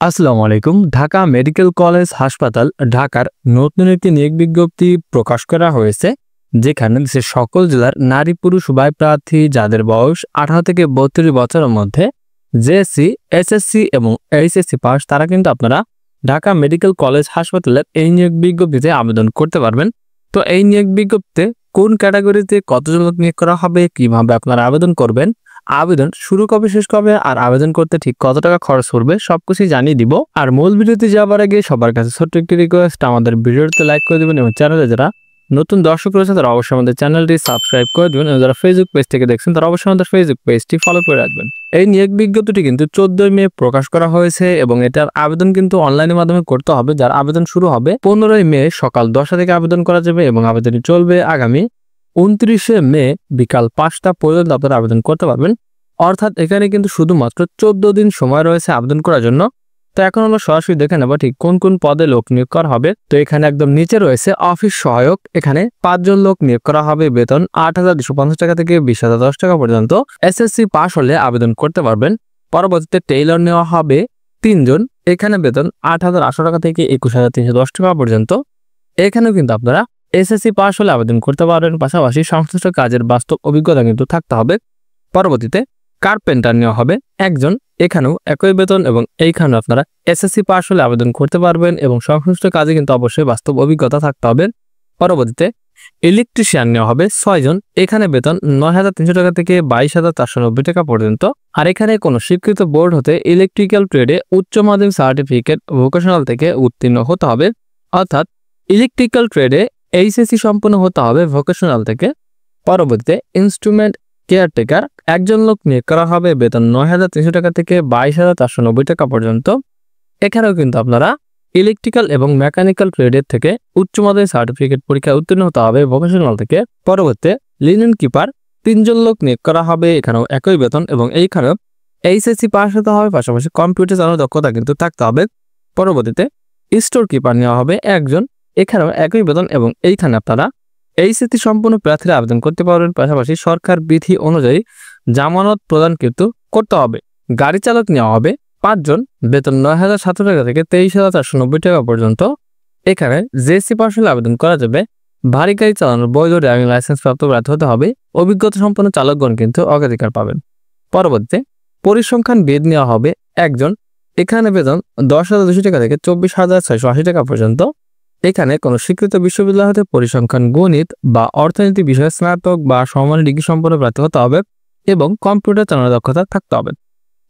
আসসালামু আলাইকুম। Dhaka medical college হাসপাতাল ঢাকার নতুন একটি নিয়োগ বিজ্ঞপ্তি প্রকাশ করা হয়েছে, যেখানে দেশের সকল জেলার নারী পুরুষ উভয় প্রার্থী যাদের বয়স 18 থেকে 32 বছরের মধ্যে জেএসসি, এসএসসি এবং এইচএসসি পাস, তারা কিন্তু আপনারা ঢাকা মেডিকেল কলেজ হাসপাতালের এই নিয়োগ বিজ্ঞপ্তিতে আবেদন করতে পারবেন। তো এই নিয়োগ বিজ্ঞপ্তিতে কোন ক্যাটাগরিতে কতজন লোক নিয়োগ করা হবে, কিভাবে আপনারা আবেদন করবেন, আবেদন শুরু কবে শেষ কবে, আর আবেদন করতে ঠিক কত টাকা খরচ পড়বে, সবকিছুই জানিয়ে দিব। আর মূল ভিডিওতে যাওয়ার আগে সবার কাছে ছোট্ট একটি রিকোয়েস্ট, আমাদের ভিডিওতে লাইক করে দিবেন এবং চ্যানেলে যারা নতুন দর্শক রয়েছে তারা অবশ্যই আমাদের চ্যানেলটি সাবস্ক্রাইব করে দিবেন এবং যারা ফেসবুক পেজ থেকে দেখছেন তারা অবশ্যই আমাদের ফেসবুক পেজটি ফলো করে রাখবেন। এই নিয়োগ বিজ্ঞপ্তিটি কিন্তু 14 মে প্রকাশ করা হয়েছে এবং এটার আবেদন কিন্তু অনলাইনের মাধ্যমে করতে হবে। যার আবেদন শুরু হবে 15 মে সকাল 10টা থেকে আবেদন করা যাবে এবং আবেদনটি চলবে আগামী 29 মে বিকাল 5টা পর্যন্ত আপনারা আবেদন করতে পারবেন। অর্থাৎ এখানে কিন্তু শুধুমাত্র 14 দিন সময় রয়েছে আবেদন করার জন্য। তো এখন আমরা সরাসরি দেখে নেব ঠিক কোন কোন পদে লোক নিয়োগ করা হবে। তো এখানে একদম নিচে রয়েছে অফিস সহায়ক, এখানে 5 জন লোক নিয়োগ করা হবে। বেতন 8,250 টাকা থেকে 20,010 টাকা পর্যন্ত। এসএসসি পাস হলে আবেদন করতে পারবেন। পরবর্তীতে টেইলর নেওয়া হবে 3 জন, এখানে বেতন 8,800 টাকা থেকে 21,310 টাকা পর্যন্ত। এখানেও কিন্তু আপনারা এসএসসি পাস হলে আবেদন করতে পারবেন, পাশাপাশি সংশ্লিষ্ট কাজের বাস্তব অভিজ্ঞতা কিন্তু থাকতে হবে। পরবর্তীতে কার্পেন্টার নেওয়া হবে 1 জন, এখানেও একই বেতন এবং এইখানেও আপনারা এসএসসি পাস হলে আবেদন করতে পারবেন এবং সংশ্লিষ্ট কাজে কিন্তু অবশ্যই বাস্তব অভিজ্ঞতা থাকতে হবে। পরবর্তীতে ইলেকট্রিশিয়ান নেওয়া হবে 6 জন, এখানে বেতন 9,300 টাকা থেকে 22,490 টাকা পর্যন্ত। আর এখানে কোনো স্বীকৃত বোর্ড হতে ইলেকট্রিক্যাল ট্রেডে উচ্চ মাধ্যমিক সার্টিফিকেট ভোকেশনাল থেকে উত্তীর্ণ হতে হবে। অর্থাৎ ইলেকট্রিক্যাল ট্রেডে এইচএসসি সম্পন্ন হতে হবে ভোকেশনাল থেকে। পরবর্তীতে ইনস্ট্রুমেন্ট কেয়ারটেকার 1 জন লোক নিয়োগ করা হবে, বেতন 9,300 টাকা থেকে 22,490 টাকা পর্যন্ত। এখানেও কিন্তু আপনারা ইলেকট্রিক্যাল এবং মেকানিক্যাল ট্রেডের থেকে উচ্চ মাধ্যমিক সার্টিফিকেট পরীক্ষায় উত্তীর্ণ হতে হবে ভোকেশনাল থেকে। পরবর্তীতে লিনেন কিপার 3 জন লোক নিয়োগ করা হবে, এখানেও একই বেতন এবং এইখানেও এইচএসসি পাস হতে হবে, পাশাপাশি কম্পিউটার চালানোর দক্ষতা কিন্তু থাকতে হবে। পরবর্তীতে স্টোর কিপার নেওয়া হবে 1 জন, এখানেও একই বেতন এবং এইখানে আপনারা এইচএসসি সম্পূর্ণ প্রার্থীরা আবেদন করতে পারবেন, পাশাপাশি সরকার বিধি অনুযায়ী জামানত প্রদান কিন্তু করতে হবে। গাড়ি চালক নেওয়া হবে 5 জন, বেতন 9,700 টাকা থেকে 23,490 টাকা পর্যন্ত। এখানে জেএসসি পাস হলে আবেদন করা যাবে। ভারী গাড়ি চালানোর বৈধ ড্রাইভিং লাইসেন্স প্রাপ্ত প্রার্থী হতে হবে। অভিজ্ঞতা সম্পন্ন চালকগণ কিন্তু অগ্রাধিকার পাবেন। পরবর্তীতে পরিসংখ্যান বিদ নেওয়া হবে 1 জন, এখানে বেতন 10,200 টাকা থেকে 24,680 টাকা পর্যন্ত। এখানে কোনো স্বীকৃত বিশ্ববিদ্যালয় হতে পরিসংখ্যান, গণিত বা অর্থনীতি বিষয়ে স্নাতক বা সমমানের ডিগ্রি সম্পন্ন প্রার্থী হতে হবে এবং কম্পিউটার চালানোর দক্ষতা থাকতে হবে।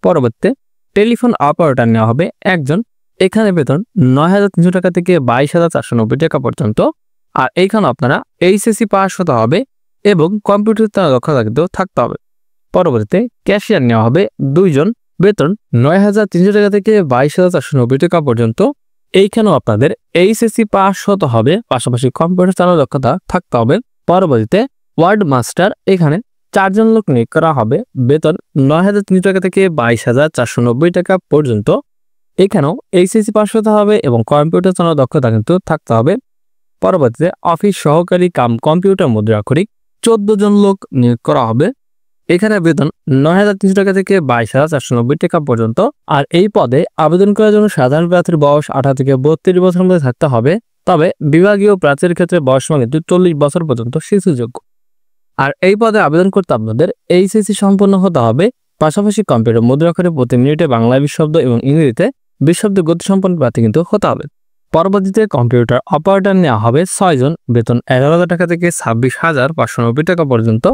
পরবর্তীতে টেলিফোন অপারেটর নেওয়া হবে 1 জন, এখানে বেতন 9,300 টাকা থেকে 22,490 টাকা পর্যন্ত। আর এইখানে আপনারা এইচএসসি পাস হতে হবে এবং কম্পিউটার চালানোর দক্ষতা কিন্তু থাকতে হবে। পরবর্তীতে ক্যাশিয়ার নেওয়া হবে 2 জন, বেতন 9,300 টাকা থেকে 22,490 টাকা পর্যন্ত। এইখানেও আপনাদের এইচএসসি পাস হতে হবে, পাশাপাশি কম্পিউটার চালানোর দক্ষতা থাকতে হবে। পরবর্তীতে ওয়ার্ড মাস্টার, এখানে 4 জন লোক নিয়োগ করা হবে, বেতন 9,300 টাকা থেকে 22,490 টাকা পর্যন্ত। এখানেও এইচএসসি পাস হতে হবে এবং কম্পিউটার চালানোর দক্ষতা কিন্তু থাকতে হবে। পরবর্তীতে অফিস সহকারী কাম কম্পিউটার মুদ্রাক্ষরিক 14 জন লোক নিয়োগ করা হবে, এখানে বেতন 9,300 টাকা থেকে 22,490 টাকা পর্যন্ত। আর এই পদে আবেদন করার জন্য সাধারণ প্রার্থীর বয়স 18 থেকে 32 বছরের মধ্যে থাকতে হবে, তবে বিভাগীয় প্রার্থীর ক্ষেত্রে বয়সসীমা কিন্তু 40 বছর পর্যন্ত শিশুযোগ্য। আর এই পদে আবেদন করতে আপনাদের এইচএসসি সম্পন্ন হতে হবে, পাশাপাশি কম্পিউটার মুদ্রাক্ষরে প্রতি মিনিটে বাংলায় 20 শব্দ এবং ইংরেজিতে 20 শব্দ গতিসম্পন্ন প্রার্থী কিন্তু হতে হবে। পরবর্তীতে কম্পিউটার অপারেটর নেওয়া হবে 6 জন, বেতন 11,000 টাকা থেকে 26,590 টাকা পর্যন্ত।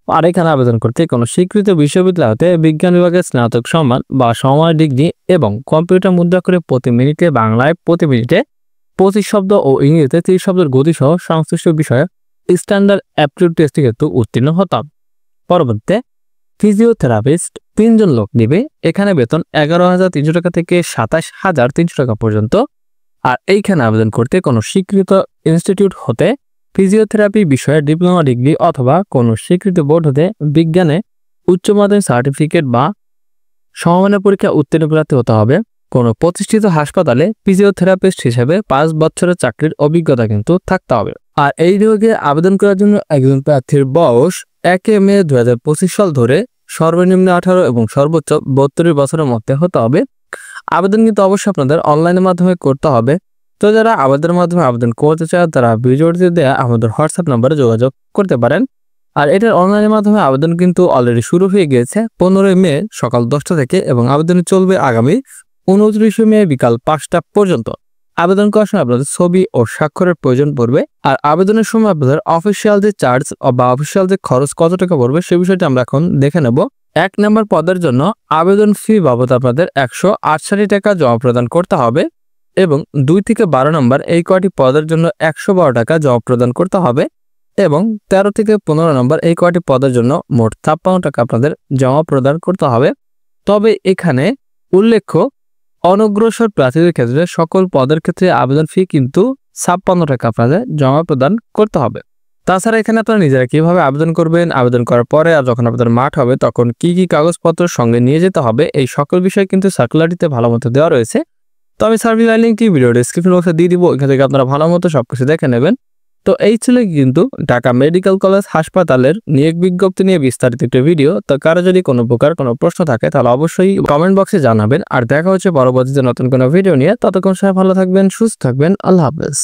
আর এখানে আবেদন করতে কোনো স্বীকৃত বিশ্ববিদ্যালয় হতে বিজ্ঞান বিভাগের স্নাতক সম্মান বা সমমানের ডিগ্রি এবং কম্পিউটার মুদ্রাক্ষরে প্রতি মিনিটে বাংলায় প্রতি মিনিটে 25 শব্দ ও ইংরেজিতে 30 শব্দের গতিসহ সংশ্লিষ্ট বিষয়ে স্ট্যান্ডার্ড অ্যাপটিটিউড টেস্টে কিন্তু উত্তীর্ণ হতে হবে। পরবর্তীতে ফিজিওথেরাপিস্ট 3 জন লোক নেবে, এখানে বেতন 11,300 টাকা থেকে 27,300 টাকা পর্যন্ত। আর এইখানে আবেদন করতে কোনো স্বীকৃত ইনস্টিটিউট হতে ফিজিওথেরাপি বিষয়ে ডিপ্লোমা ডিগ্রি অথবা কোনো স্বীকৃত বোর্ড হতে বিজ্ঞানে উচ্চ মাধ্যমিক সার্টিফিকেট বা সমমানের পরীক্ষা উত্তীর্ণ প্রার্থী হতে হবে। কোনো প্রতিষ্ঠিত হাসপাতালে ফিজিওথেরাপিস্ট হিসেবে 5 বছরের চাকরির অভিজ্ঞতা কিন্তু থাকতে হবে। আর এই বিভাগে আবেদন করার জন্য একজন প্রার্থীর বয়স 1 মে 2025 সাল ধরে সর্বনিম্ন 18 এবং সর্বোচ্চ 32 বছরের মধ্যে হতে হবে। আবেদন কিন্তু অবশ্যই আপনাদের অনলাইনের মাধ্যমে করতে হবে। তো যারা আবেদনের মাধ্যমে আবেদন করতে চায় তারা ভিডিওতে দেওয়া আমাদের হোয়াটসঅ্যাপ নম্বরে যোগাযোগ করতে পারেন। আর এটার অনলাইনের মাধ্যমে আবেদন কিন্তু অলরেডি শুরু হয়ে গিয়েছে 15 মে সকাল 10টা থেকে এবং আবেদন চলবে আগামী 29 মে বিকাল 5টা পর্যন্ত। আবেদন করার সময় আপনাদের ছবি ও স্বাক্ষরের প্রয়োজন পড়বে। আর আবেদনের সময় আপনাদের অফিসিয়াল যে চার্জ বা অফিসিয়াল যে খরচ কত টাকা পড়বে সে বিষয়টা আমরা এখন দেখে নেব। 1 নম্বর পদের জন্য আবেদন ফি বাবদ আপনাদের 168 টাকা জমা প্রদান করতে হবে এবং 2 থেকে 12 নম্বর এই কয়টি পদের জন্য 112 টাকা জমা প্রদান করতে হবে এবং 13 থেকে 15 নম্বর এই কয়টি পদের জন্য মোট 56 টাকা আপনাদের জমা প্রদান করতে হবে। তবে এখানে উল্লেখ্য, অনগ্রসর প্রার্থীদের ক্ষেত্রে সকল পদের ক্ষেত্রে আবেদন ফি কিন্তু 56 টাকা আপনাদের জমা প্রদান করতে হবে। তাছাড়া এখানে আপনারা নিজেরা কিভাবে আবেদন করবেন, আবেদন করার পরে আর যখন আপনাদের মাঠ হবে তখন কি কি কাগজপত্র সঙ্গে নিয়ে যেতে হবে, এই সকল বিষয় কিন্তু সার্কুলারটিতে ভালো মতো দেওয়া রয়েছে। তো আমি সার্কুলার লিঙ্কটি ভিডিও ডেসক্রিপশন বক্সে দিয়ে দিব, এখান থেকে আপনারা ভালো মতো সবকিছু দেখে নেবেন। তো এই ছিল কিন্তু ঢাকা মেডিকেল কলেজ হাসপাতালের নিয়োগ বিজ্ঞপ্তি নিয়ে বিস্তারিত একটা ভিডিও। তো কারো যদি কোনো প্রকার কোনো প্রশ্ন থাকে তাহলে অবশ্যই কমেন্ট বক্সে জানাবেন। আর দেখা হচ্ছে পরবর্তীতে নতুন কোনো ভিডিও নিয়ে। ততক্ষণ সবাই ভালো থাকবেন, সুস্থ থাকবেন। আল্লাহ হাফেজ।